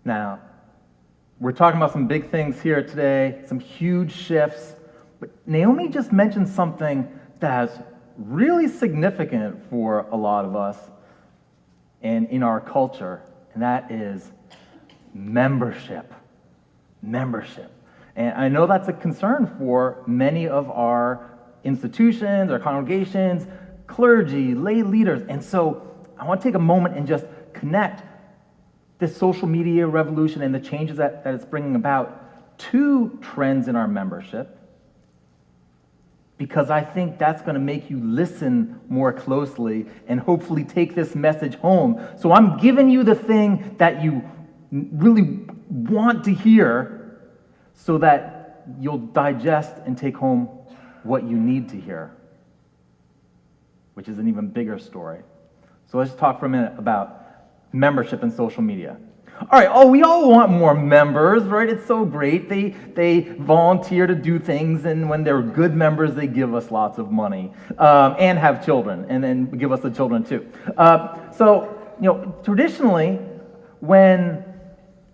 Now, we're talking about some big things here today, some huge shifts, but Naomi just mentioned something that's really significant for a lot of us and in our culture, and that is membership. Membership. And I know that's a concern for many of our institutions, our congregations, clergy, lay leaders. And so I want to take a moment and just connect this social media revolution and the changes that it's bringing about to trends in our membership, because I think that's going to make you listen more closely and hopefully take this message home. So I'm giving you the thing that you really want to hear so that you'll digest and take home what you need to hear, which is an even bigger story. So let's talk for a minute about membership and social media. All right, we all want more members, right? It's so great. They volunteer to do things, and when they're good members, they give us lots of money and have children, and then give us the children too. Traditionally, when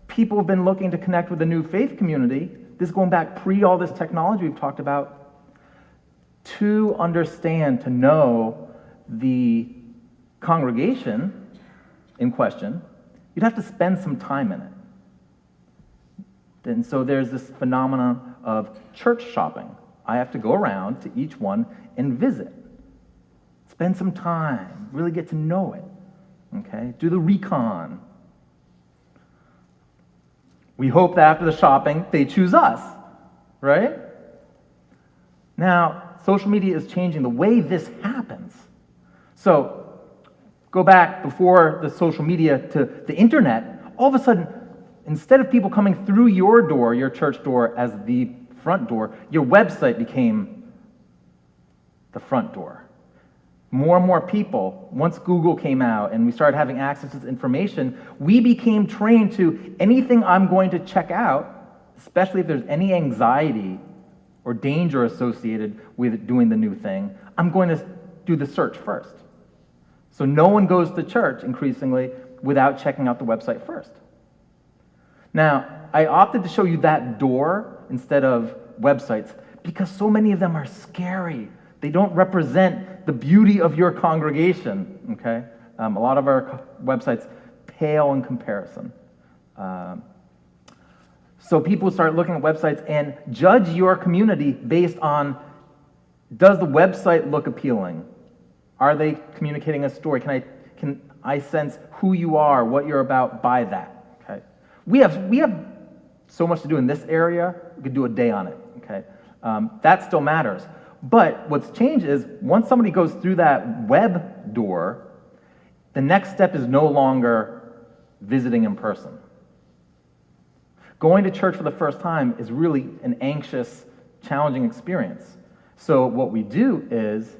people have been looking to connect with the new faith community, this is going back pre all this technology we've talked about, to understand, to know the congregation in question, you'd have to spend some time in it. And so there's this phenomenon of church shopping. I have to go around to each one and visit. Spend some time, really get to know it. Okay? Do the recon. We hope that after the shopping, they choose us, right? Now, social media is changing the way this happens. So, go back before the social media to the internet, all of a sudden, instead of people coming through your door, your church door, as the front door, your website became the front door. More and more people, once Google came out and we started having access to this information, we became trained to anything I'm going to check out, especially if there's any anxiety or danger associated with doing the new thing, I'm going to do the search first. So no one goes to church, increasingly, without checking out the website first. Now, I opted to show you that door instead of websites because so many of them are scary. They don't represent the beauty of your congregation, okay? A lot of our websites pale in comparison. So people start looking at websites and judge your community based on, does the website look appealing? Are they communicating a story? Can I sense who you are, what you're about by that? Okay. We have so much to do in this area. We could do a day on it. Okay. That still matters. But what's changed is once somebody goes through that web door, the next step is no longer visiting in person. Going to church for the first time is really an anxious, challenging experience. So what we do is,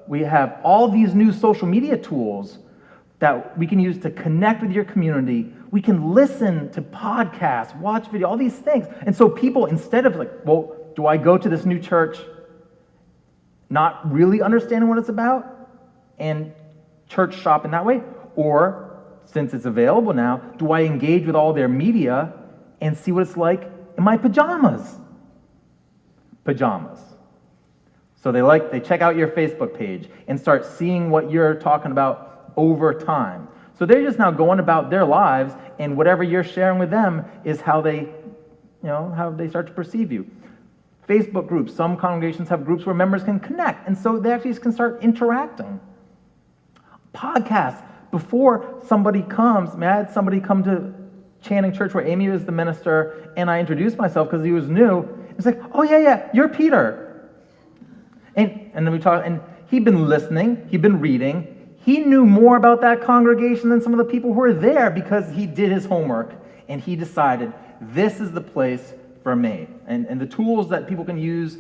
we have all these new social media tools that we can use to connect with your community. We can listen to podcasts, watch video, all these things. And so people, instead of do I go to this new church not really understanding what it's about and church shop in that way? Or, since it's available now, do I engage with all their media and see what it's like in my pajamas? Pajamas. So they check out your Facebook page and start seeing what you're talking about over time. So they're just now going about their lives, and whatever you're sharing with them is how they start to perceive you. Facebook groups. Some congregations have groups where members can connect, and so they actually can start interacting. Podcasts. Before somebody comes, I had somebody come to Channing Church where Amy was the minister, and I introduced myself because he was new. It's like, oh yeah, you're Peter. And then we talked, and he'd been listening, he'd been reading. He knew more about that congregation than some of the people who were there because he did his homework, and he decided, this is the place for me. And the tools that people can use,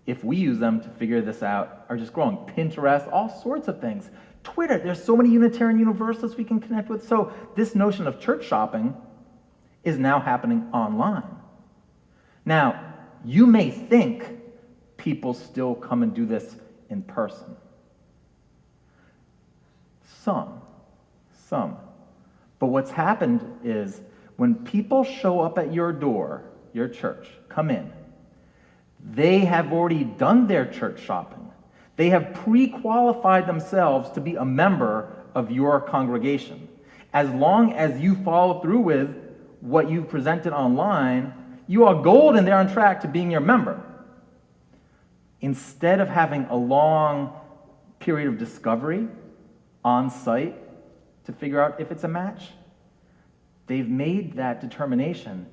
if we use them to figure this out, are just growing. Pinterest, all sorts of things. Twitter, there's so many Unitarian Universalists we can connect with. So this notion of church shopping is now happening online. Now, you may think people still come and do this in person. Some. But what's happened is When people show up at your door, your church, come in, they have already done their church shopping. They have pre-qualified themselves to be a member of your congregation. As long as you follow through with what you've presented online, you are golden. They're on track to being your member. Instead of having a long period of discovery on site to figure out if it's a match, they've made that determination.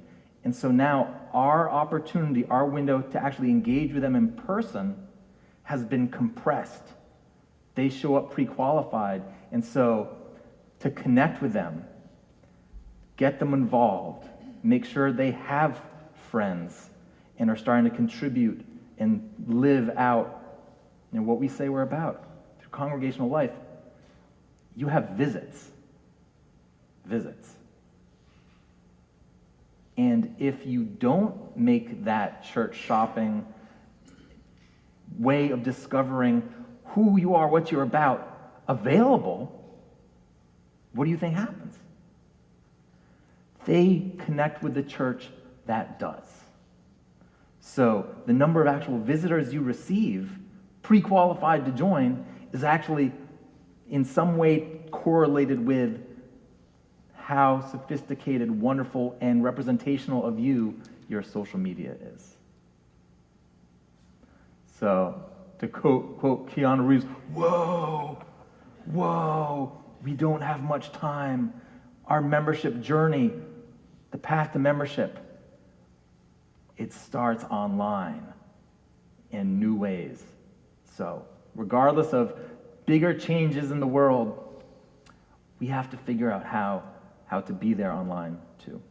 And so now our opportunity, our window to actually engage with them in person has been compressed. They show up pre-qualified. And so to connect with them, get them involved, make sure they have friends and are starting to contribute and live out what we say we're about through congregational life. You have visits. And if you don't make that church shopping way of discovering who you are, what you're about, available, what do you think happens? They connect with the church that does. So the number of actual visitors you receive, pre-qualified to join, is actually in some way correlated with how sophisticated, wonderful, and representational of you your social media is. So, to quote Keanu Reeves, whoa, we don't have much time. Our membership journey, the path to membership, it starts online in new ways. So, regardless of bigger changes in the world, we have to figure out how to be there online too.